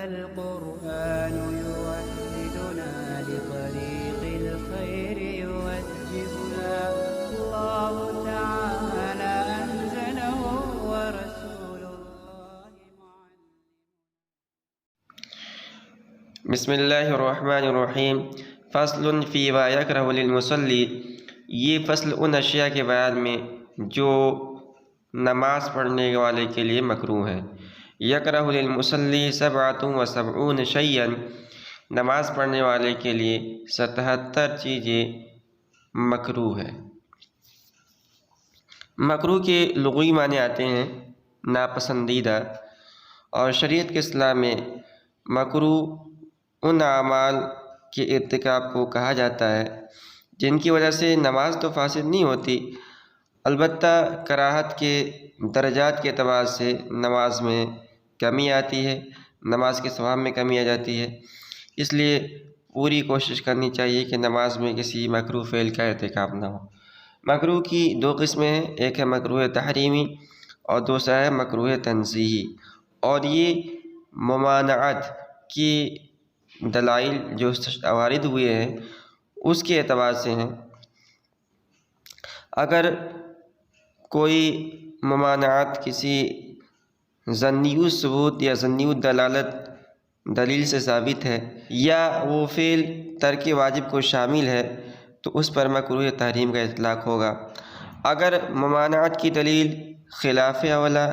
هذا القرآن يوحدنا لطريق الخير يوجهنا الله تعالى أنزله ورسول الله معلم. بسم اللہ الرحمن الرحیم۔ فصل فی ما یکرہ للمصلی، یہ فصل ان اشیاء کے بیان میں جو نماز پڑھنے والے کے لیے مکروہ ہے۔ یکرہ للمصلی سبعۃ و سبعون شیئا، نماز پڑھنے والے کے لیے 77 چیزیں مکروہ ہے۔ مکروہ کے لغوی معنی آتے ہیں ناپسندیدہ، اور شریعت کے اصطلاح میں مکروہ ان اعمال کے ارتکاب کو کہا جاتا ہے جن کی وجہ سے نماز تو فاسد نہیں ہوتی، البتہ کراہت کے درجات کے اعتبار سے نماز میں کمی آتی ہے، نماز کے ثواب میں کمی آ جاتی ہے۔ اس لیے پوری کوشش کرنی چاہیے کہ نماز میں کسی مکروہ فعل کا ارتکاب نہ ہو۔ مکروہ کی دو قسمیں ہیں، ایک ہے مکروہ تحریمی اور دوسرا ہے مکروہ تنزیہی، اور یہ ممانعت کی دلائل جو وارد ہوئے ہیں اس کے اعتبار سے ہیں۔ اگر کوئی ممانعت کسی ظنی الثبوت یا ظنی الدلالت دلیل سے ثابت ہے، یا وہ فعل ترک واجب کو شامل ہے، تو اس پر مکروہ تحریم کا اطلاق ہوگا۔ اگر ممانعت کی دلیل خلاف اولا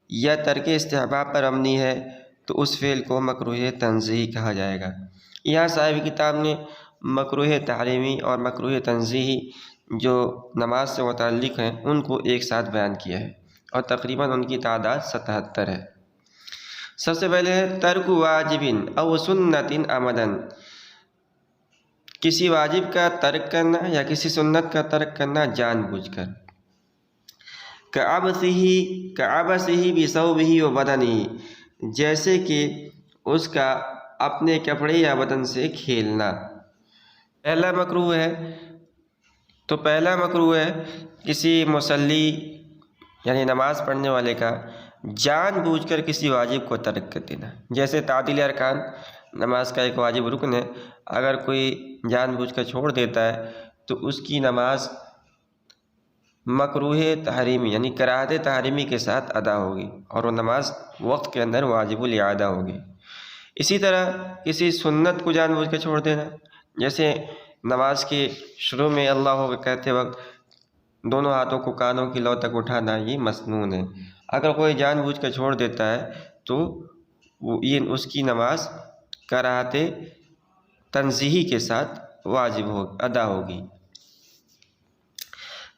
یا ترک استحباب پر مبنی ہے تو اس فعل کو مکروہ تنزیہی کہا جائے گا۔ یہاں صاحب کتاب نے مکروہ تحریمی اور مکروہ تنزیہی جو نماز سے متعلق ہیں ان کو ایک ساتھ بیان کیا ہے، اور تقریباً ان کی تعداد 77 ہے۔ سب سے پہلے ہے ترک واجب او سنت عمدن، کسی واجب کا ترک کرنا یا کسی سنت کا ترک کرنا جان بوجھ کر۔ کعبثہ بثوبہ وبدنہ، جیسے کہ اس کا اپنے کپڑے یا بدن سے کھیلنا۔ پہلا مکروہ ہے کسی مصلی یعنی نماز پڑھنے والے کا جان بوجھ کر کسی واجب کو ترک کر دینا، جیسے تعدیل ارکان نماز کا ایک واجب رکن ہے، اگر کوئی جان بوجھ کر چھوڑ دیتا ہے تو اس کی نماز مکروہ تحریمی یعنی کراہت تحریمی کے ساتھ ادا ہوگی، اور وہ نماز وقت کے اندر واجب الاعادہ ہوگی۔ اسی طرح کسی سنت کو جان بوجھ کے چھوڑ دینا، جیسے نماز کے شروع میں اللہ کہتے وقت دونوں ہاتھوں کو کانوں کی لو تک اٹھانا، یہ مسنون ہے۔ اگر کوئی جان بوجھ کر چھوڑ دیتا ہے تو یہ اس کی نماز کراہت تنزیہی کے ساتھ ادا ہوگی۔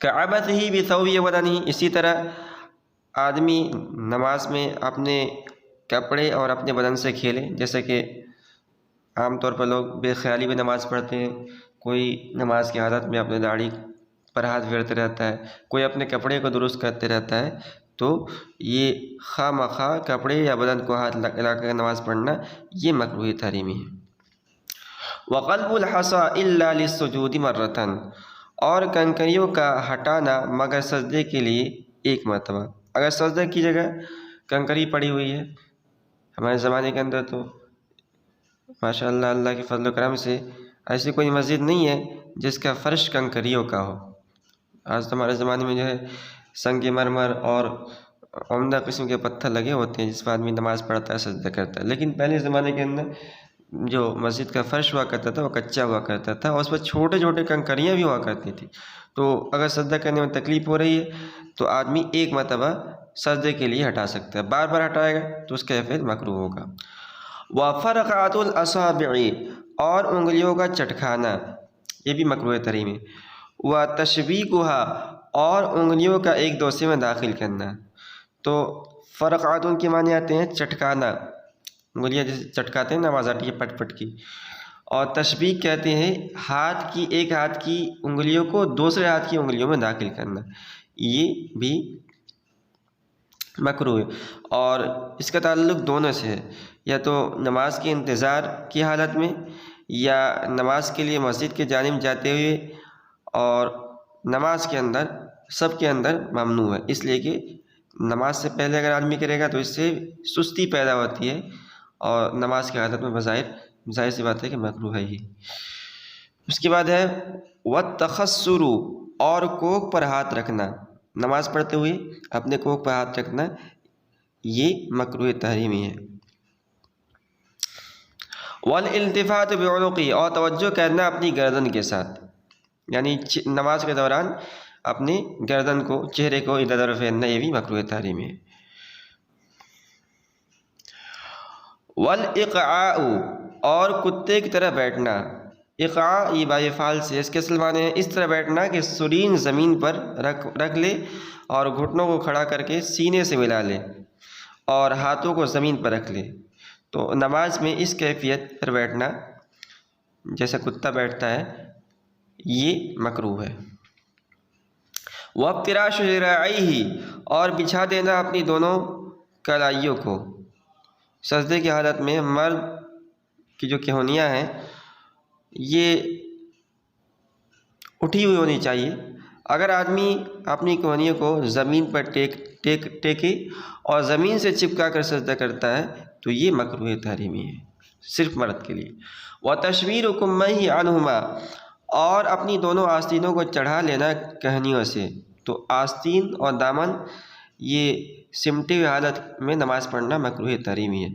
کعبثہ بثوبہ وبدنہ، اسی طرح آدمی نماز میں اپنے کپڑے اور اپنے بدن سے کھیلے، جیسے کہ عام طور پر لوگ بے خیالی میں نماز پڑھتے ہیں، کوئی نماز کی حالت میں اپنے داڑھی پر ہاتھ پھیرتے رہتا ہے، کوئی اپنے کپڑے کو درست کرتے رہتا ہے، تو یہ خواہ مخواہ کپڑے یا بدن کو ہاتھ لگا کر نماز پڑھنا یہ مکروہ تحریمی ہے۔ وقلب الحصى الا للسجود مرة، اور کنکریوں کا ہٹانا مگر سجدے کے لیے ایک مرتبہ۔ اگر سجدے کی جگہ کنکری پڑی ہوئی ہے، ہمارے زمانے کے اندر تو ماشاء اللہ اللہ کے فضل و کرم سے ایسی کوئی مسجد نہیں ہے جس کا فرش کنکریوں کا ہو۔ آج تو ہمارے زمانے میں جو ہے سنگ مرمر اور عمدہ قسم کے پتھر لگے ہوتے ہیں جس پر آدمی نماز پڑھتا ہے، سجدہ کرتا ہے، لیکن پہلے زمانے کے اندر جو مسجد کا فرش ہوا کرتا تھا وہ کچا ہوا کرتا تھا، اور اس پر چھوٹے چھوٹے کنکریاں بھی ہوا کرتی تھی، تو اگر سجدہ کرنے میں تکلیف ہو رہی ہے تو آدمی ایک مرتبہ سجدے کے لیے ہٹا سکتا ہے، بار بار ہٹائے گا تو اس کا فعل مکروہ ہوگا۔ وفرقعۃ الاصابع، اور انگلیوں کا چٹکانا، یہ بھی مکروہ تحریم ہے۔ وتشبیکھها، اور انگلیوں کا ایک دوسرے میں داخل کرنا۔ تو فرقعۃ کے معنی آتے ہیں چٹکانا، انگلیاں جیسے چٹکاتے ہیں نا آواز آتی ہے پٹ پٹ کی، اور تشبیک کہتے ہیں ایک ہاتھ کی انگلیوں کو دوسرے ہاتھ کی انگلیوں میں داخل کرنا، یہ بھی مکروہ ہے۔ اور اس کا تعلق دونوں سے ہے، یا تو نماز کے انتظار کی حالت میں، یا نماز کے لیے مسجد کے جانب جاتے ہوئے، اور نماز کے اندر سب کے اندر ممنوع ہے، اس لیے کہ نماز سے پہلے اگر آدمی کرے گا تو اس سے سستی پیدا ہوتی ہے، اور نماز کی حالت میں ظاہر سی بات ہے کہ مکروہ ہے ہی۔ اس کے بعد ہے والتخسر، اور کوکھ پر ہاتھ رکھنا، نماز پڑھتے ہوئے اپنے کوکھ پر ہاتھ رکھنا یہ مکروہ تحریمی ہے۔ والالتفات بعنقی، اور توجہ کرنا اپنی گردن کے ساتھ، یعنی نماز کے دوران اپنی گردن کو، چہرے کو ادھر ادھر پھیرنا یہ بھی مکروہ تحریمی ہے۔ والاقعاء، اور کتے کی طرح بیٹھنا، اقعاء یہ بائے فعال سے، اس کے اصل معنی ہے اس طرح بیٹھنا کہ سرین زمین پر رکھ لے اور گھٹنوں کو کھڑا کر کے سینے سے ملا لے اور ہاتھوں کو زمین پر رکھ لے۔ تو نماز میں اس کیفیت پر بیٹھنا جیسا کتا بیٹھتا ہے یہ مکروہ ہے۔ وَافْتِرَاشُ ذِرَاعَيْهِ، اور بچھا دینا اپنی دونوں کلائیوں کو، سجدے کی حالت میں مرد کی جو کہونیاں ہیں یہ اٹھی ہوئی ہونی چاہیے۔ اگر آدمی اپنی کہونیوں کو زمین پر ٹیکے اور زمین سے چپکا کر سجدہ کرتا ہے تو یہ مکروہ تحریمی ہے صرف مرد کے لیے۔ وَتَشْوِيرُ كُمَّيْهِ عَنْهُمَا، اور اپنی دونوں آستینوں کو چڑھا لینا کہنیوں سے۔ تو آستین اور دامن یہ سمٹی ہوئی حالت میں نماز پڑھنا مکروہ تحریمی ہے۔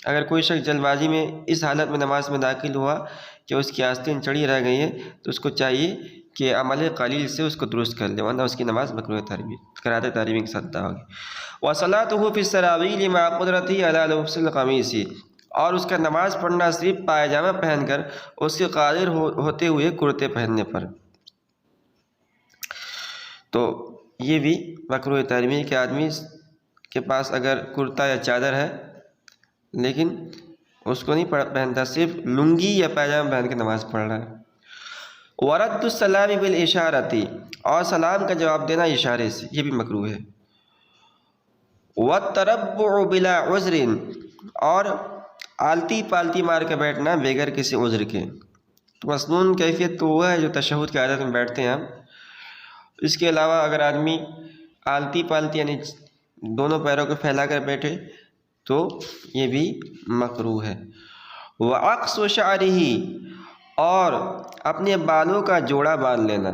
اگر کوئی شخص جلد بازی میں اس حالت میں نماز میں داخل ہوا کہ اس کی آستین چڑھی رہ گئی ہے تو اس کو چاہیے کہ عمل قلیل سے اس کو درست کر لے، ورنہ اس کی نماز مکروہ تحریمی، قراءت تحریمی کے ساتھ ادا ہوگی۔ وَصَلَاتُهُ فِي السَّرَاوِيلِ مَعَ قُدْرَتِهِ عَلَىٰ لُبْسِ الْقَمِيصِ، اور اس کا نماز پڑھنا صرف پائجامہ پہن کر اس کے قادر ہوتے ہوئے کرتے پہننے پر۔ تو یہ بھی مکروہ تحریمی ہے کہ آدمی کے پاس اگر کرتا یا چادر ہے لیکن اس کو نہیں پہنتا، صرف لنگی یا پائجامہ پہن کے نماز پڑھ رہا ہے۔ وَرَدُّ السَّلَامِ بِالْإِشَارَةِ، اور سلام کا جواب دینا اشارے سے، یہ بھی مکروہ ہے۔ وَالتَّرَبُّعُ بِلَا عُذْرٍ، اور آلتی پالتی مار کے بیٹھنا بغیر کسی عذر کے۔ تو مسنون کیفیت تو وہ ہے جو تشہد کی حالت میں بیٹھتے ہیں ہم، اس کے علاوہ اگر آدمی آلتی پالتی یعنی دونوں پیروں کو پھیلا کر بیٹھے تو یہ بھی مکروہ ہے۔ وَعَقْصُ شَعْرِهِ، اور اپنے بالوں کا جوڑا باندھ لینا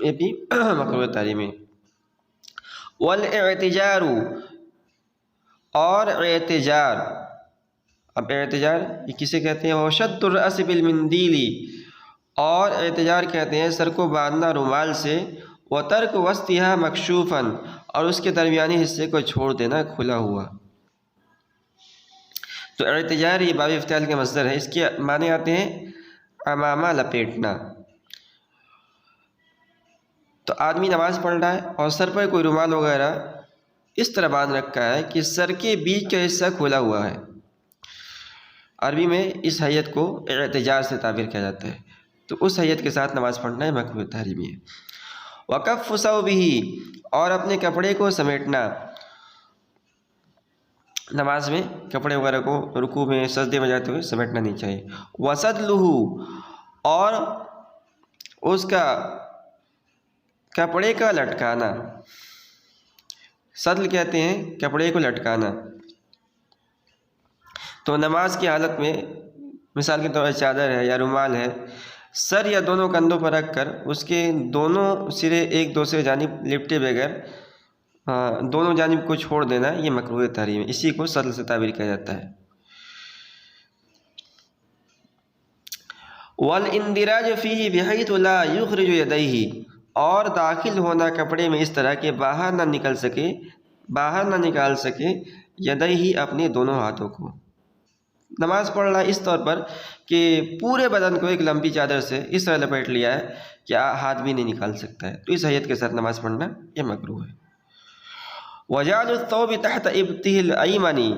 یہ بھی مکروہ تحریمی ہے۔ وَالْاِعْتِجَارُ، اور اعتجار، اب اعتجار یہ کسے کہتے ہیں؟ وَشَدُّ الرَّأْسِ بِالْمِنْدِيلِ، اور اعتجار کہتے ہیں سر کو باندھنا رومال سے۔ وَتَرْكُ وَسْطِهَا مَكْشُوفًا، اور اس کے درمیانی حصے کو چھوڑ دینا کھلا ہوا۔ تو اعتجار یہ باب افتعال کے مصدر ہے، اس کے معنی آتے ہیں عمامہ لپیٹنا۔ تو آدمی نماز پڑھ رہا ہے اور سر پر کوئی رومال وغیرہ اس طرح باندھ رکھا ہے کہ سر کے بیچ کا حصہ کھلا ہوا ہے۔ عربی میں اس حیت کو اعتجار سے تعبیر کیا جاتا ہے، تو اس حیت کے ساتھ نماز پڑھنا ہے مکروہ تحریمی ہے۔ وَكَفُّ ثَوْبِهِ، اور اپنے کپڑے کو سمیٹنا، نماز میں کپڑے وغیرہ کو رکوع میں سجدے میں جاتے ہوئے سمیٹنا نہیں چاہیے۔ وَسَدْلُهُ، اور اس کا کپڑے کا لٹکانا، سدل کہتے ہیں کپڑے کو لٹکانا۔ تو نماز کی حالت میں مثال کے طور پر چادر ہے یا رومال ہے، سر یا دونوں کندھوں پر رکھ کر اس کے دونوں سرے ایک دوسرے جانب لپٹے بغیر دونوں جانب کو چھوڑ دینا یہ مکروہ تحریم ہے، اسی کو سدل سے تعبیر کیا جاتا ہے۔ وَالْإِنْدِرَاجُ فِيهِ بِحَيْثُ لَا يُخْرِجُ يَدَيْهِ، اور داخل ہونا کپڑے میں اس طرح کہ باہر نہ نکال سکے یدیہ، اپنے دونوں ہاتھوں کو۔ نماز پڑھ رہا ہے اس طور پر کہ پورے بدن کو ایک لمبی چادر سے اس طرح لپیٹ لیا ہے کہ ہاتھ بھی نہیں نکال سکتا ہے، تو اس حیت کے ساتھ نماز پڑھنا یہ مکروہ ہے۔ وَجَعْلُ الثَّوْبِ تَحْتَ إِبْطِهِ الْأَيْمَنِ،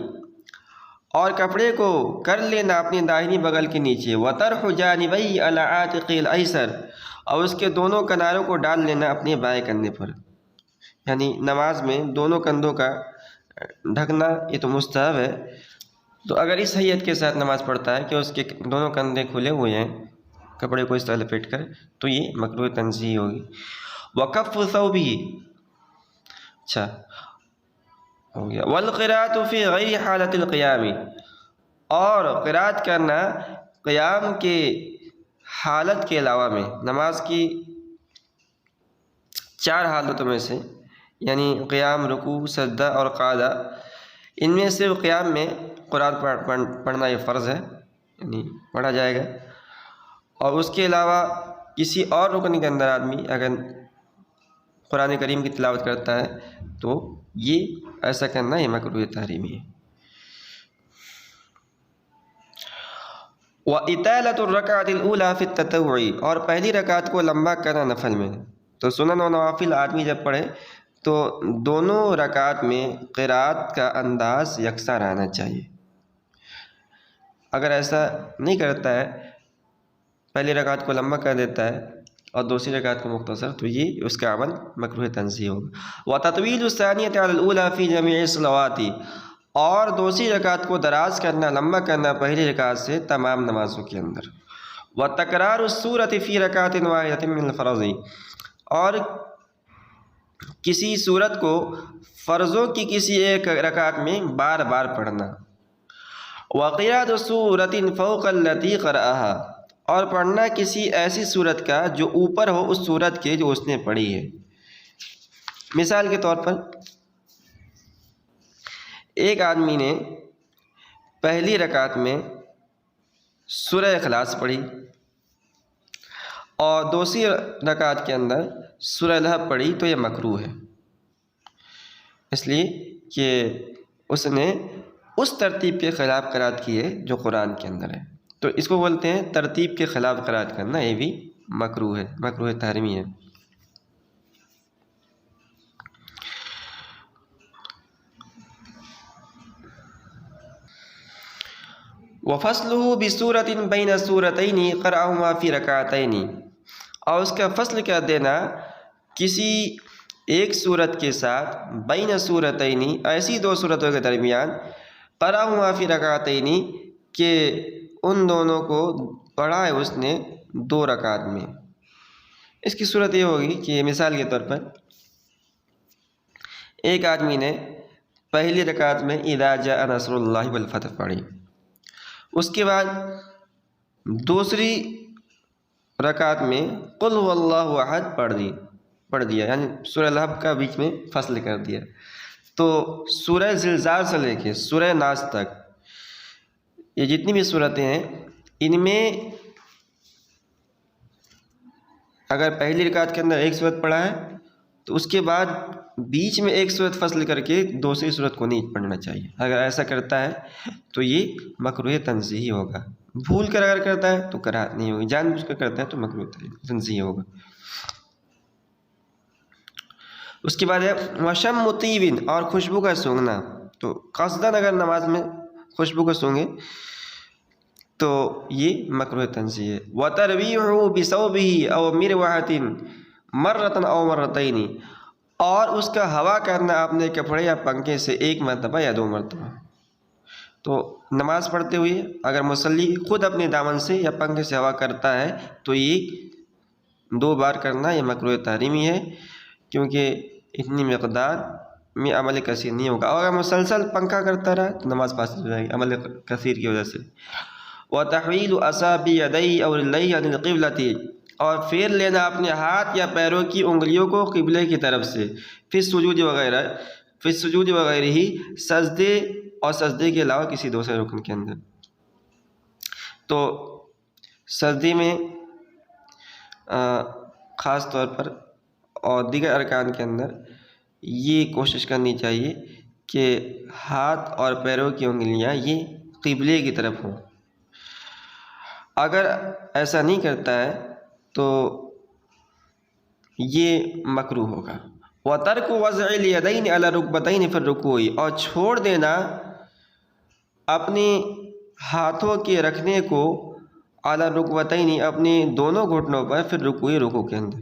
اور کپڑے کو کر لینا اپنے داہنی بغل کے نیچے۔ وَطَرْحُ جَانِبَيْهِ عَلَىٰ عَاتِقِهِ الْأَيْسَرِ، اور اس کے دونوں کناروں کو ڈال لینا اپنے بائیں کندھے پر، یعنی نماز میں دونوں کندھوں کا ڈھکنا یہ تو مستحب ہے۔ تو اگر اس حیت کے ساتھ نماز پڑھتا ہے کہ اس کے دونوں کندھے کھلے ہوئے ہیں کپڑے کو اس طرح لپیٹ کر، تو یہ مکروہ تنزیہی ہوگی۔ وَكَفُّ ثَوْبِهِ، اچھا ہو گیا۔ وَالْقِرَاءَةُ فِي غَيْرِ حَالَةِ الْقِيَامِ، اور قرات کرنا قیام کے حالت کے علاوہ میں، نماز کی 4 حالتوں میں سے، یعنی قیام، رکوع، سجدہ اور قعدہ، ان میں صرف قیام میں قرآن پڑھنا یہ فرض ہے، یعنی پڑھا جائے گا، اور اس کے علاوہ کسی اور رکن کے اندر آدمی اگر قرآن کریم کی تلاوت کرتا ہے تو یہ ایسا کرنا یہ مکروہ تحریمی ہے۔ وَإِطَالَةُ الرَّكْعَةِ الْأُولَى فِي التَّطَوُّعِ، اور پہلی رکعت کو لمبا کرنا نفل میں۔ تو سنن و نوافل آدمی جب پڑھے تو دونوں رکعت میں قرات کا انداز یکساں رہنا چاہیے۔ اگر ایسا نہیں کرتا ہے، پہلی رکعت کو لمبا کر دیتا ہے اور دوسری رکعت کو مختصر، تو یہ اس کا عمل مکروہ تنزیہ ہوگا۔ وَتَطْوِيلُ الثَّانِيَةِ عَلَى الْأُولَى فِي جَمِيعِ الصَّلَوَاتِ، اور دوسری رکعت کو دراز کرنا، لمبا کرنا پہلی رکعت سے تمام نمازوں کے اندر۔ وَتَكْرَارُ السُّورَةِ فِي رَكْعَةٍ وَاحِدَةٍ مِنَ الْفَرْضِ، اور کسی سورت کو فرضوں کی کسی ایک رکعت میں بار بار پڑھنا۔ وَقِرَاءَةُ سُورَةٍ فَوْقَ الَّتِي قَرَأَهَا، اور پڑھنا کسی ایسی سورت کا جو اوپر ہو اس سورت کے جو اس نے پڑھی ہے۔ مثال کے طور پر ایک آدمی نے پہلی رکعت میں سورہ اخلاص پڑھی اور دوسری رکعت کے اندر سورہ لہب پڑھی، تو یہ مکروہ ہے، اس لیے کہ اس نے اس ترتیب کے خلاف قرات کی ہے جو قرآن کے اندر ہے۔ تو اس کو بولتے ہیں ترتیب کے خلاف قرات کرنا، یہ بھی مکروہ ہے، مکروہ تحریمی ہے۔ وَفَصْلُهُ بِسُورَةٍ بَيْنَ سُورَتَيْنِ قَرَأَهُمَا فِي رَكَعَتَيْنِ، اور اس کا فصل کر دینا کسی ایک سورت کے ساتھ، بین سورتین، ایسی دو سورتوں کے درمیان، قرأهما فی رکعتین، کہ ان دونوں کو پڑھا ہے اس نے 2 رکعت میں۔ اس کی صورت یہ ہوگی کہ مثال کے طور پر ایک آدمی نے پہلی رکعت میں اذا جاء نصر اللہ والفتح پڑھی، اس کے بعد دوسری رکعت میں قل هو اللہ احد پڑھ دیا، یعنی سورہ لہب کا بیچ میں فصل کر دیا۔ تو سورہ زلزال سے لے کے سورہ ناس تک یہ جتنی بھی صورتیں ہیں، ان میں اگر پہلی رکعت کے اندر ایک صورت پڑھا ہے تو اس کے بعد بیچ میں ایک صورت فصل کر کے دوسری صورت کو نہیں پڑھنا چاہیے۔ اگر ایسا کرتا ہے تو یہ مکروہ تنزیہی ہوگا۔ بھول کر اگر کرتا ہے تو کراہت نہیں ہوگی، جان بوجھ کر کرتا ہے تو مکروہ تنزیہی ہوگا۔ اس کے بعد ہے وشم طیب، اور خوشبو کا سونگھنا۔ تو قصداً اگر نماز میں خوشبو کو سونگے تو یہ مکروہ تنزیہ ہے۔ وترویعہ بثوبہ او مروحۃ مرۃ او مرتین، اور اس کا ہوا کرنا اپنے کپڑے یا پنکھے سے 1 مرتبہ یا 2 مرتبہ۔ تو نماز پڑھتے ہوئے اگر مصلی خود اپنے دامن سے یا پنکھے سے ہوا کرتا ہے تو یہ 2 بار کرنا یہ مکروہ تحریمی ہے، کیونکہ اتنی مقدار میں عمل کثیر نہیں ہوگا، اور اگر مسلسل پنکھا کرتا رہا تو نماز فاسد ہو جائے گی عمل کثیر کی وجہ سے۔ وتحویل اصابع یدیہ اور رجلیہ عن القبلۃ، اور پھیر لینا اپنے ہاتھ یا پیروں کی انگلیوں کو قبلے کی طرف سے، فی السجود وغیرہ ہی، سجدے اور سجدے کے علاوہ کسی دوسرے رکن کے اندر۔ تو سجدے میں خاص طور پر اور دیگر ارکان کے اندر یہ کوشش کرنی چاہیے کہ ہاتھ اور پیروں کی انگلیاں یہ قبلے کی طرف ہوں۔ اگر ایسا نہیں کرتا ہے تو یہ مکروہ ہوگا۔ وترک وضع الیدین علی الرکبتین فی الرکوع، اور چھوڑ دینا اپنے ہاتھوں کے رکھنے کو علی الرکبتین، اپنے دونوں گھٹنوں پر، پھر رکوع کے اندر۔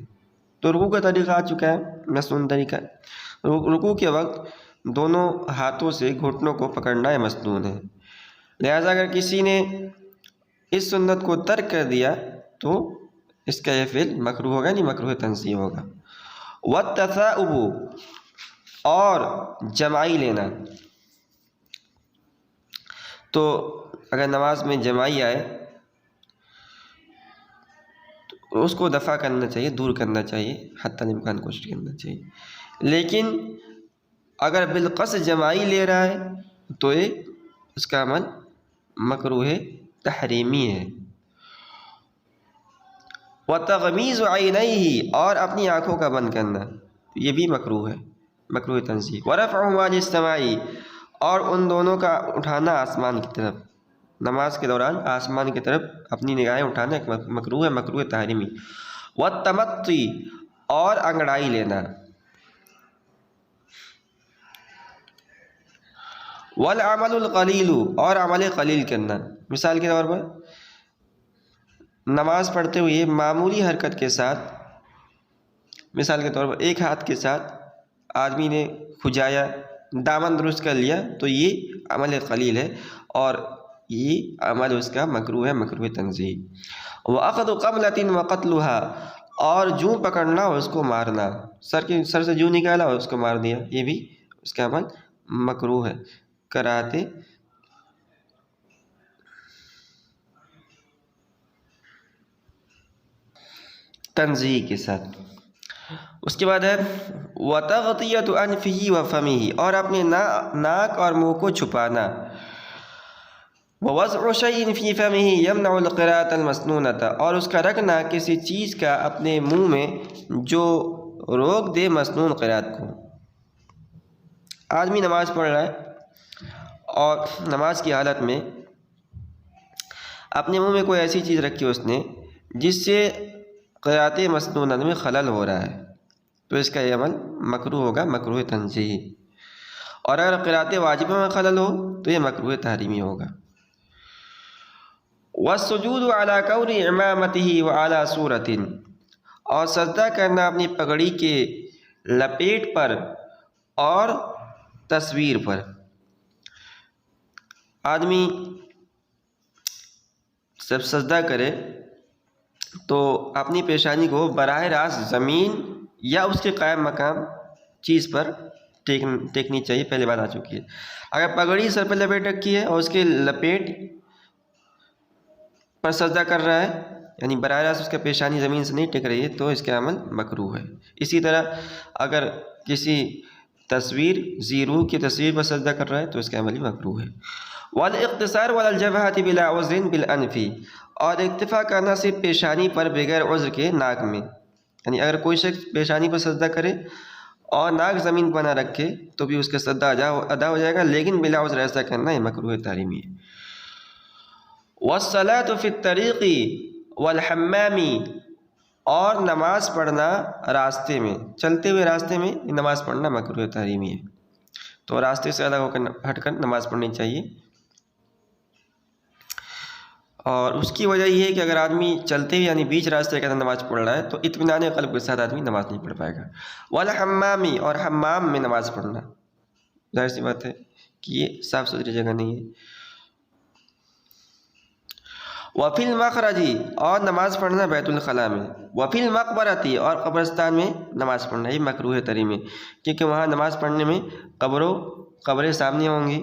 تو رکوع کا طریقہ آ چکا ہے، مسنون طریقہ۔ رکوع کے وقت دونوں ہاتھوں سے گھٹنوں کو پکڑنا ہے، مسنون ہے۔ لہذا اگر کسی نے اس سنت کو ترک کر دیا تو اس کا یہ فعل مکروہ ہوگا، نہیں مکروہ تنزیہ ہوگا۔ والتثاؤب، اور جمائی لینا۔ تو اگر نماز میں جمائی آئے تو اس کو دفع کرنا چاہیے، دور کرنا چاہیے، حتی الامکان کوشش کرنا چاہیے. لیکن اگر بالقصد جمائی لے رہا ہے تو یہ اس کا عمل مکروہ تحریمی ہے. وَتَغْمِيزُ عَيْنَيْهِ اور اپنی آنکھوں کا بند کرنا یہ بھی مکروہ ہے، مکروہ تنزیہ. وَرَفْعُهُمَا لِلسَّمَاءِ اور ان دونوں کا اٹھانا آسمان کی طرف، نماز کے دوران آسمان کی طرف اپنی نگاہیں اٹھانا ایک مکروہ ہے، مکروہ تحریمی. وَالتَّمَطِّ اور انگڑائی لینا. وَالْعَمَلُ الْقَلِيلُ اور عمل قلیل کرنا. مثال کے طور پر نماز پڑھتے ہوئے معمولی حرکت کے ساتھ، مثال کے طور پر ایک ہاتھ کے ساتھ آدمی نے کھجایا، دامن درست کر لیا، تو یہ عمل قلیل ہے اور یہ عمل اس کا مکروہ ہے، مکروہ تنزیہ. وَأَخْذُ قَبْلَةٍ وَقَتْلُهَا اور جوں پکڑنا اور اس کو مارنا، سر سے جوں نکالا اور اس کو مار دیا، یہ بھی اس کا عمل مکروہ ہے، کراہت تنزیہ کے ساتھ. اس کے بعد ہے وَتَغْطِيَةُ أَنْفِهِ وَفَمِهِ اور اپنے ناک اور منہ کو چھپانا. وَوَضْعُ شَيْءٍ فِي فَمِهِ يَمْنَعُ الْقِرَاءَةَ الْمَسْنُونَةَ اور اس کا رکھنا کسی چیز کا اپنے منہ میں جو روک دے مسنون قرات کو. آدمی نماز پڑھ رہا ہے اور نماز کی حالت میں اپنے منہ میں کوئی ایسی چیز رکھی اس نے جس سے قرات مسنونہ میں خلل ہو رہا ہے، تو اس کا یہ عمل مکروہ ہوگا، مکروہ تنزیہ. اور اگر قرات واجبہ میں خلل ہو تو یہ مکروہ تحریمی ہوگا. والسجود على كور عمامته وعلى صورة اور سجدہ کرنا اپنی پگڑی کے لپیٹ پر اور تصویر پر. آدمی جب سجدہ کرے تو اپنی پیشانی کو براہ راست زمین یا اس کے قائم مقام چیز پر ٹیکنی چاہیے، پہلے بات آ چکی ہے. اگر پگڑی سر پہ لپیٹ رکھی ہے اور اس کے لپیٹ پر سجدہ کر رہا ہے، یعنی براہ راست اس کا پیشانی زمین سے نہیں ٹک رہی ہے، تو اس کا عمل مکروہ ہے. اسی طرح اگر کسی تصویر ذی روح کی تصویر پر سجدہ کر رہا ہے تو اس کا عمل بھی مکروہ ہے. والاقتصار وعلی الجبہۃ بلا عذر بالانف اور اکتفا کرنا صرف پیشانی پر بغیر عذر کے ناک میں، یعنی اگر کوئی شخص پیشانی پر سجدہ کرے اور ناک زمین پر نہ رکھے تو بھی اس کا سجدہ ادا ہو جائے گا، لیکن بلا عذر ایسا کرنا یہ مکروہ تحریمی ہے. والصلاۃ فی الطریق والحمام اور نماز پڑھنا راستے میں، چلتے ہوئے راستے میں نماز پڑھنا مکروہ تحریمی ہے. تو راستے سے الگ ہو کر ہٹ کر نماز پڑھنی چاہیے. اور اس کی وجہ یہ ہے کہ اگر آدمی چلتے ہوئے یعنی بیچ راستے کے اندر نماز پڑھ رہا ہے تو اطمینان قلب کے ساتھ آدمی نماز نہیں پڑھ پائے گا. والحمام اور حمام میں نماز پڑھنا، ظاہر سی بات ہے کہ یہ صاف ستھری جگہ نہیں ہے. وفی المخرج اور نماز پڑھنا بیت الخلاء میں. وفی المقبرۃ اور قبرستان میں نماز پڑھنا یہ مکروہ تحریمی ہے، کیونکہ وہاں نماز پڑھنے میں قبریں سامنے ہوں گی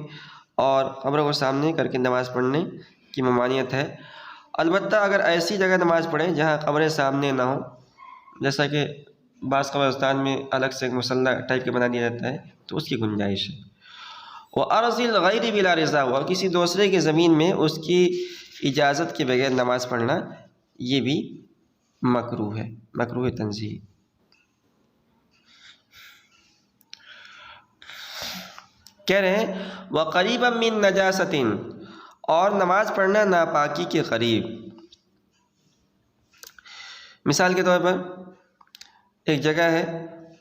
اور قبروں کو سامنے کر کے نماز پڑھنے کی ممانعت ہے. البتہ اگر ایسی جگہ نماز پڑھیں جہاں قبریں سامنے نہ ہوں، جیسا کہ بعض قبرستان میں الگ سے مصلی ٹائپ کے بنا دیا جاتا ہے، تو اس کی گنجائش ہے. وَأَرْضِ الْغَيْرِ بِلَا رِضَا اور کسی دوسرے کی زمین میں اس کی اجازت کے بغیر نماز پڑھنا یہ بھی مکروہ ہے، مکروہ تنزیہ. کہہ رہے ہیں وَقَرِيبًا مِّن نَجَاسَةٍ اور نماز پڑھنا ناپاکی کے قریب. مثال کے طور پر ایک جگہ ہے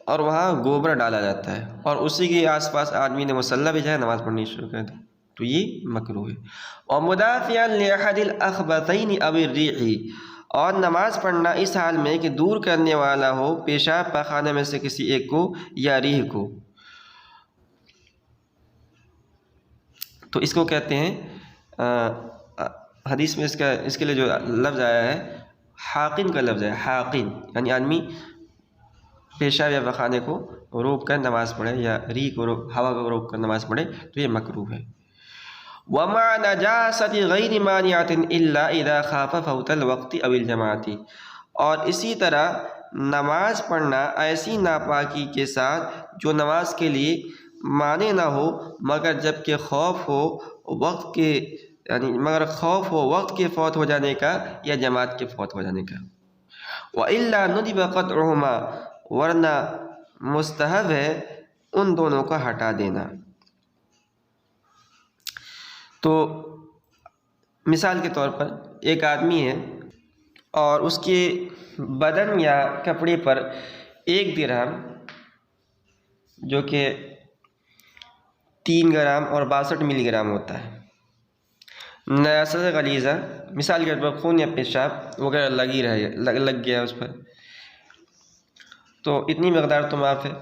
اور وہاں گوبر ڈالا جاتا ہے اور اسی کے آس پاس آدمی نے مصلی بھی جائے نماز پڑھنی شروع کر دی تو یہ مکروہ ہے. وَمُدَافِعًا لِأَحَدِ الْأَخْبَثَيْنِ أَوِ الرِّيحِ اور نماز پڑھنا اس حال میں کہ دور کرنے والا ہو پیشاب پاخانہ میں سے کسی ایک کو یا ریح کو. تو اس کو کہتے ہیں حدیث میں اس کے لیے جو لفظ آیا ہے حاقن کا لفظ ہے. حاقن یعنی آدمی پیشاب یا پاخانے کو روک کر نماز پڑھے یا ریح کو ہوا کو روک کر نماز پڑھے تو یہ مکروہ ہے. وَمَعَ نَجَاسَةِ غَيْرِ مَانِعَةٍ إِلَّا إِذَا خَافَ فَوْتَ الْوَقْتِ أَوِ الْجَمَاعَةِ، اور اسی طرح نماز پڑھنا ایسی ناپاکی کے ساتھ جو نماز کے لیے مانع نہ ہو مگر جب کہ خوف ہو وقت کے وقت کے فوت ہو جانے کا یا جماعت کے فوت ہو جانے کا۔ وَإِلَّا نُدِبَ قَطْعُهُمَا، ورنہ مستحب ہے ان دونوں کا ہٹا دینا۔ تو مثال کے طور پر ایک آدمی ہے اور اس کے بدن یا کپڑے پر 1 درہم جو کہ 3 گرام اور 62 ملی گرام ہوتا ہے، نجاست غلیظہ، مثال کے طور پر خون یا پیشاب وغیرہ لگ گیا اس پر، تو اتنی مقدار تو معاف ہے۔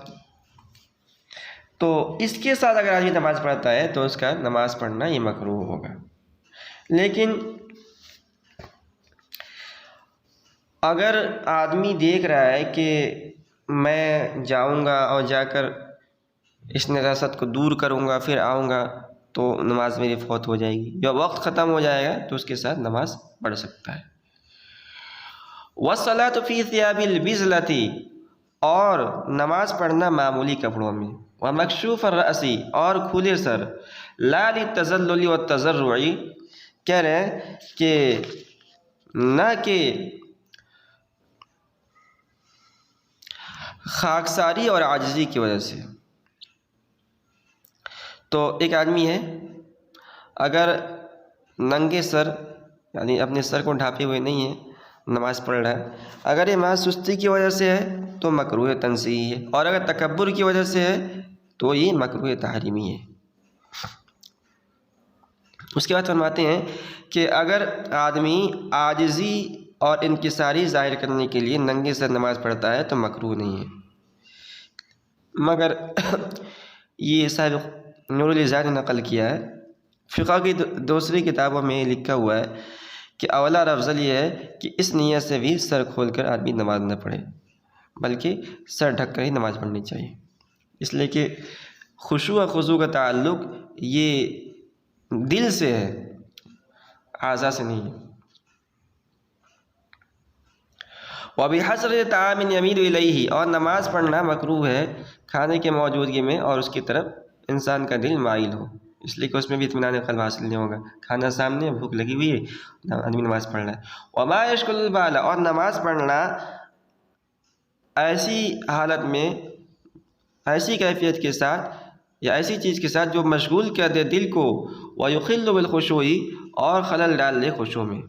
تو اس کے ساتھ اگر آدمی نماز پڑھتا ہے تو اس کا نماز پڑھنا یہ مکروہ ہوگا۔ لیکن اگر آدمی دیکھ رہا ہے کہ میں جاؤں گا اور جا کر اس نجاست کو دور کروں گا پھر آؤں گا تو نماز میری فوت ہو جائے گی، یا وقت ختم ہو جائے گا تو اس کے ساتھ نماز پڑھ سکتا ہے۔ وَالصَّلَاةُ فِي ثِيَابِ الْبِزْلَةِ، اور نماز پڑھنا معمولی کپڑوں میں، وَمَكْشُوفَ الرَّأْسِ، اور کھلے سر، لَا لِلتَّذَلُّلِ وَالتَّضَرُّعِ، کہہ رہے ہیں کہ نہ کہ خاکساری اور عاجزی کی وجہ سے۔ تو ایک آدمی ہے اگر ننگے سر یعنی اپنے سر کو ڈھانپے ہوئے نہیں ہے نماز پڑھ رہا ہے، اگر یہ محض سستی کی وجہ سے ہے تو مکروہ تنزیہی ہے، اور اگر تکبر کی وجہ سے ہے تو یہ مکروہ تحریمی ہے۔ اس کے بعد فرماتے ہیں کہ اگر آدمی عاجزی اور انکساری ظاہر کرنے کے لیے ننگے سر نماز پڑھتا ہے تو مکروہ نہیں ہے، مگر یہ صاحب نور العزاء نے نقل کیا ہے، فقہ کی دوسری کتابوں میں لکھا ہوا ہے کہ اولا اور افضل یہ ہے کہ اس نیت سے بھی سر کھول کر آدمی نماز نہ پڑھے بلکہ سر ڈھک کر ہی نماز پڑھنی چاہیے، اس لیے کہ خشوع و خضوع کا تعلق یہ دل سے ہے، اعضاء سے نہیں ہے۔ وَبِحَسْرِ طَعَامٍ يَمِيلُ إِلَيْهِ، اور نماز پڑھنا مکروہ ہے کھانے کے موجودگی میں اور اس کی طرف انسان کا دل مائل ہو، اس لیے کہ اس میں بھی اطمینان قلب حاصل نہیں ہوگا، کھانا سامنے، بھوک لگی ہوئی ہے، آدمی نماز پڑھ رہا ہے۔ وَمَا يَشْغِلُ الْبَالَ، اور نماز پڑھنا ایسی حالت میں، ایسی کیفیت کے ساتھ یا ایسی چیز کے ساتھ جو مشغول کر دے دل کو، وَيُخِلُّ بِالْخُشُوعِ، اور خلل ڈال دے خشوع میں۔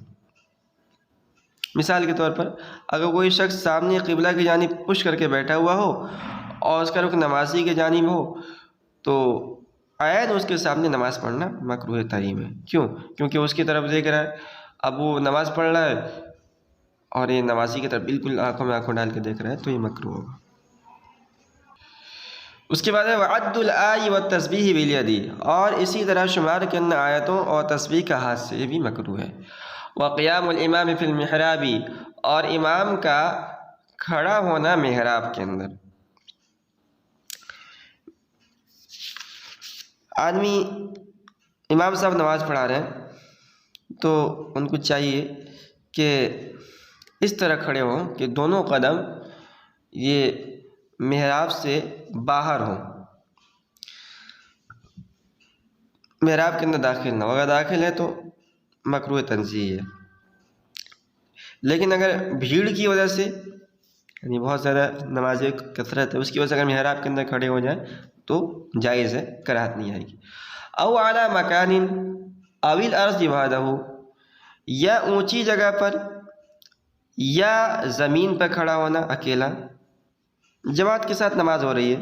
مثال کے طور پر اگر کوئی شخص سامنے قبلہ کی جانب پش کر کے بیٹھا ہوا ہو اور اس کا رخ نمازی کی جانب ہو تو عین اس کے سامنے نماز پڑھنا مکروہ تحریم ہے۔ کیوں؟ کیونکہ اس کی طرف دیکھ رہا ہے، اب وہ نماز پڑھ رہا ہے اور یہ نمازی کی طرف بالکل آنکھوں میں آنکھوں ڈال کے دیکھ رہا ہے تو یہ مکروہ ہوگا۔ اس کے بعد ہے وَعَدُّ الْآيِ وَالتَّسْبِيحِ بِالْيَدِ، اور اسی طرح شمار کرنا آیتوں اور تسبیح کا ہاتھ سے، یہ بھی مکروہ ہے۔ وَقِيَامُ الْإِمَامِ فِي الْمِحْرَابِ، اور امام کا کھڑا ہونا محراب کے اندر۔ آدمی امام صاحب نماز پڑھا رہے ہیں تو ان کو چاہیے کہ اس طرح کھڑے ہوں کہ دونوں قدم یہ محراب سے باہر ہوں، محراب کے اندر داخل نہ ہو، اگر داخل ہے تو مکروہ تنزیہی ہے۔ لیکن اگر بھیڑ کی وجہ سے یعنی بہت زیادہ نمازی کثرت ہے اس کی وجہ سے اگر محراب کے اندر کھڑے ہو جائیں تو جائز ہے، کراہت نہیں آئے گی۔ او اعلی مکان او الارض وحدہ، یا اونچی جگہ پر یا زمین پر کھڑا ہونا اکیلا، جماعت کے ساتھ نماز ہو رہی ہے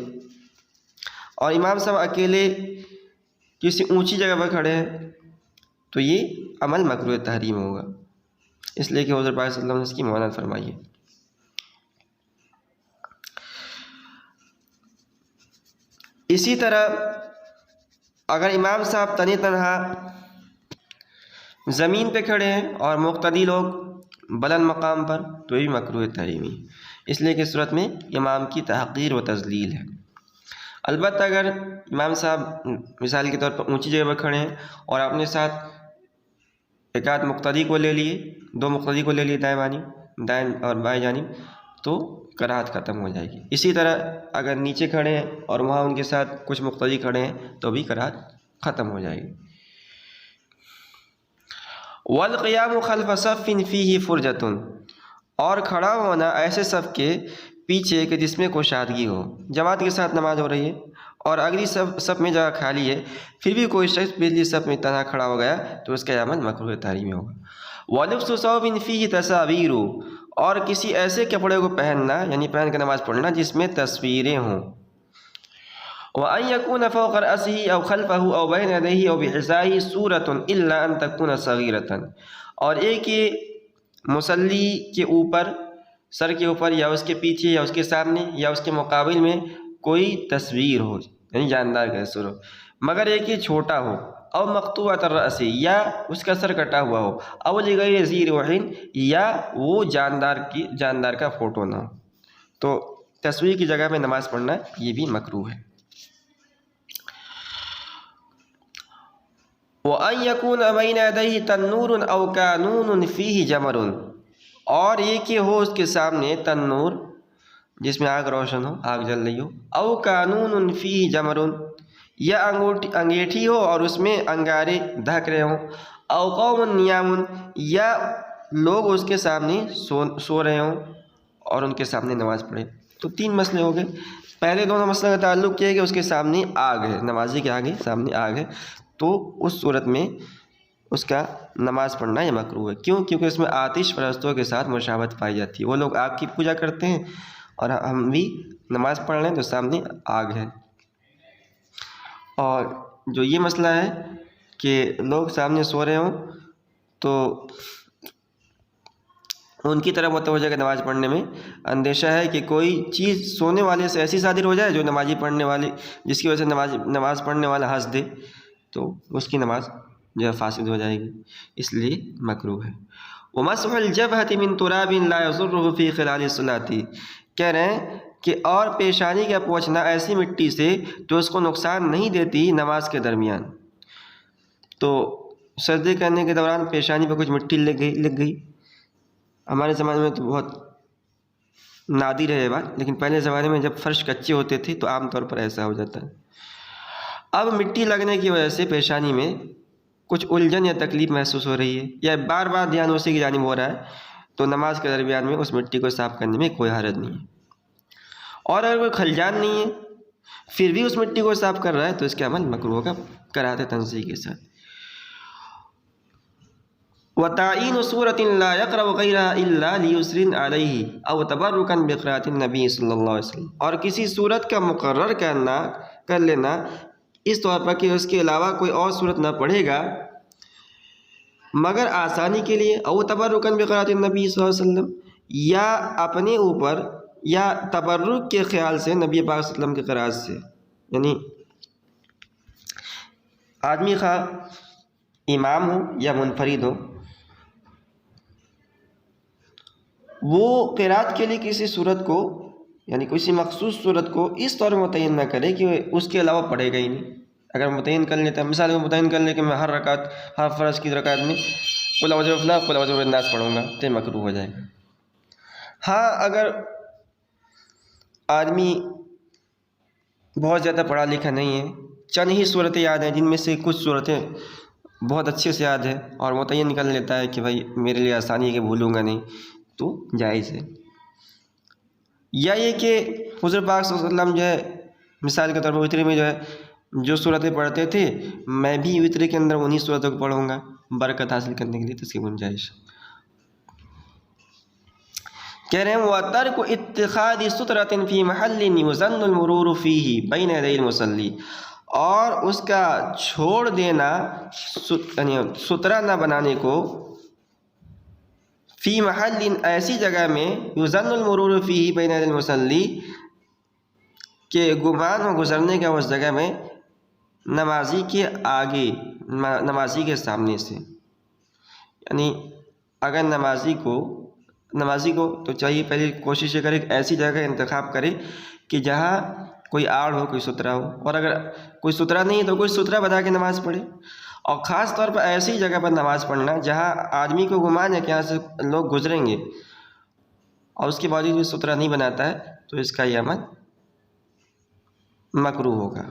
اور امام صاحب اکیلے کسی اونچی جگہ پر کھڑے ہیں تو یہ عمل مکروہ تحریم ہوگا، اس لیے کہ حضور پاک صلی اللہ علیہ وسلم نے اس کی ممانعت فرمائی ہے۔ اسی طرح اگر امام صاحب تنی تنہا زمین پہ کھڑے ہیں اور مقتدی لوگ بلند مقام پر تو یہ مکروہ تحریمی، اس لیے کہ صورت میں امام کی تحقیر و تذلیل ہے۔ البتہ اگر امام صاحب مثال کے طور پر اونچی جگہ پر کھڑے ہیں اور آپ نے ساتھ ایک آدھ مقتدی کو لے لیے، 2 مقتدی کو لے لیے دائیں اور بائیں جانب، تو کراہت ختم ہو جائے گی۔ اسی طرح اگر نیچے کھڑے ہیں اور وہاں ان کے ساتھ کچھ مقتدی کھڑے ہیں تو بھی کراہت ختم ہو جائے گی۔ والقیام خلف صف فیہ فرجۃ، اور کھڑا ہونا ایسے صف کے پیچھے کہ جس میں کشادگی ہو، جماعت کے ساتھ نماز ہو رہی ہے اور اگلی صف میں جگہ خالی ہے، پھر بھی کوئی شخص پچھلی صف میں تنہا کھڑا ہو گیا تو اس کا عمل مکروہ تحریمی ہوگا۔ ولبس ثوب فیہ تصاویر، اور کسی ایسے کپڑے کو پہننا یعنی پہن کے نماز پڑھنا جس میں تصویریں ہوں۔ وَأَن يَكُونَ فَوْقَ رَأْسِهِ أَوْ خَلْفَهُ أَوْ بَيْنَ يَدَيْهِ أَوْ بِحِذَائِهِ سُورَةٌ إِلَّا أَن تَكُونَ صَغِيرَةً، اور ایک یہ مصلی کے اوپر، سر کے اوپر یا اس کے پیچھے یا اس کے سامنے یا اس کے مقابل میں کوئی تصویر ہو یعنی جاندار کا تصویر ہو، مگر ایک یہ چھوٹا ہو، او مقطوعۃ الرأس، یا اس کا سر کٹا ہوا ہو، او لغیر ذی روح، یا وہ جاندار کا فوٹو نہ ہو، تو تصویر کی جگہ میں نماز پڑھنا یہ بھی مکروہ ہے۔ وَأَن يَكُونَ بَيْنَ يَدَيْهِ تَنُّورٌ أَوْ كَانُونٌ فِيهِ جَمَرٌ، اور یہ کہ ہو اس کے سامنے تنور جس میں آگ روشن ہو، آگ جل رہی ہو، او کانون فیہ جمر، یا انگیٹھی ہو اور اس میں انگارے دہک رہے ہوں، او قوم نیام، یا لوگ اس کے سامنے سو رہے ہوں اور ان کے سامنے نماز پڑھے۔ تو 3 مسئلے ہو گئے۔ پہلے دونوں مسئلے کا تعلق کیا ہے کہ اس کے سامنے آگ ہے، نمازی کے آگے سامنے آگ ہے، تو اس صورت میں اس کا نماز پڑھنا یہ مکروہ ہے۔ کیوں؟ کیونکہ اس میں آتش پرستوں کے ساتھ مشابہت پائی جاتی ہے، وہ لوگ آگ کی پوجا کرتے ہیں اور ہم بھی نماز پڑھ رہے ہیں تو سامنے آگ ہے۔ اور جو یہ مسئلہ ہے کہ لوگ سامنے سو رہے ہوں تو ان کی طرف متوجہ کہ نماز پڑھنے میں اندیشہ ہے کہ کوئی چیز سونے والے سے ایسی صادر ہو جائے جو نمازی پڑھنے والے، جس کی وجہ سے نماز پڑھنے والا ہنس دے تو اس کی نماز جو ہے فاسد ہو جائے گی، اس لیے مکروہ ہے۔ وَمَسْحُ الْجَبْهَةِ مِن تُرَابٍ لَا يَضُرُّهُ فِي خِلَالِ الصَّلَاةِ، کہہ رہے ہیں کہ اور پیشانی کا پوچھنا ایسی مٹی سے جو اس کو نقصان نہیں دیتی نماز کے درمیان۔ تو سجدے کرنے کے دوران پیشانی پہ کچھ مٹی لگ گئی، ہمارے زمانے میں تو بہت نادر ہے یہ بات، لیکن پہلے زمانے میں جب فرش کچے ہوتے تھے تو عام طور پر ایسا ہو جاتا ہے۔ اب مٹی لگنے کی وجہ سے پیشانی میں کچھ الجھن یا تکلیف محسوس ہو رہی ہے یا بار بار دھیان اسی کی جانب ہو رہا ہے تو نماز کے درمیان میں اس مٹی کو صاف کرنے میں کوئی حرج نہیں ہے۔ اور اگر کوئی خلجان نہیں ہے پھر بھی اس مٹی کو صاف کر رہا ہے تو اس کا عمل مکروہ کا کراہت تنزیہ کے ساتھ۔ وَتَعْيِينُ سُورَةٍ لَا يَقْرَأُ غَيْرَهَا إِلَّا لِيُسْرٍ عَلَيْهِ أَوْ تَبَرُّكًا بِقِرَاءَةِ النَّبِيِّ صلی اللہ علیہ وسلم، اور کسی صورت کا مقرر کر لینا اس طور پر کہ اس کے علاوہ کوئی اور صورت نہ پڑھے گا مگر آسانی کے لیے، او تبرکن بقراءۃ النبی صلی اللہ علیہ وسلم، یا اپنے اوپر یا تبرک کے خیال سے نبی پاک صلی اللہ علیہ وسلم کی قرأت سے، یعنی آدمی خواہ امام ہو یا منفرد ہو وہ قرأت کے لیے کسی صورت کو یعنی کسی مخصوص صورت کو اس طور متعین نہ کرے کہ اس کے علاوہ پڑھے گا ہی نہیں۔ اگر متعین کر لیتا ہے، مثال میں متعین کر لے کہ میں ہر فرض کی رکعت میں قل اعوذ بالفلق قل اعوذ بالناس پڑھوں گا تو مکروہ ہو جائے گا۔ ہاں اگر آدمی بہت زیادہ پڑھا لکھا نہیں ہے، چند ہی صورتیں یاد ہیں جن میں سے کچھ صورتیں بہت اچھے سے یاد ہے اور متعین کر لیتا ہے کہ بھائی میرے لیے آسانی ہے کہ بھولوں گا نہیں، تو جائز ہے۔ یا یہ کہ حضور پاک صلی اللہ علیہ وسلم جو ہے مثال کے طور پر وتر میں جو ہے جو صورتیں پڑھتے تھے میں بھی وتر کے اندر انہی صورتوں کو پڑھوں گا برکت حاصل کرنے کے لیے، تو اس کی گنجائش۔ کہہ رہے ہیں وَتَرْكُ اتِّخَاذِ سُتْرَةٍ فِي مَحَلٍّ يُظَنُّ الْمُرُورُ فِيهِ بَيْنَ يَدَيِ الْمُصَلِّ، اور اس کا چھوڑ دینا یعنی سترہ نہ بنانے کو فی محل ایسی جگہ میں یظن المرور فیہ بین یدی المصلی کہ گمان ہو گزرنے کا اس جگہ میں نمازی کے آگے، نمازی کے سامنے سے، یعنی اگر نمازی کو تو چاہیے پہلے کوشش کرے ایسی جگہ کا انتخاب کرے کہ جہاں کوئی آڑ ہو، کوئی سترا ہو، اور اگر کوئی سترا نہیں ہے تو کوئی سترا بنا کے نماز پڑھے. اور خاص طور پر ایسی جگہ پر نماز پڑھنا جہاں آدمی کو گمان ہے کہ یہاں سے لوگ گزریں گے اور اس کے باوجود بھی سترا نہیں بناتا ہے تو اس کا یہ عمل مکروہ ہوگا.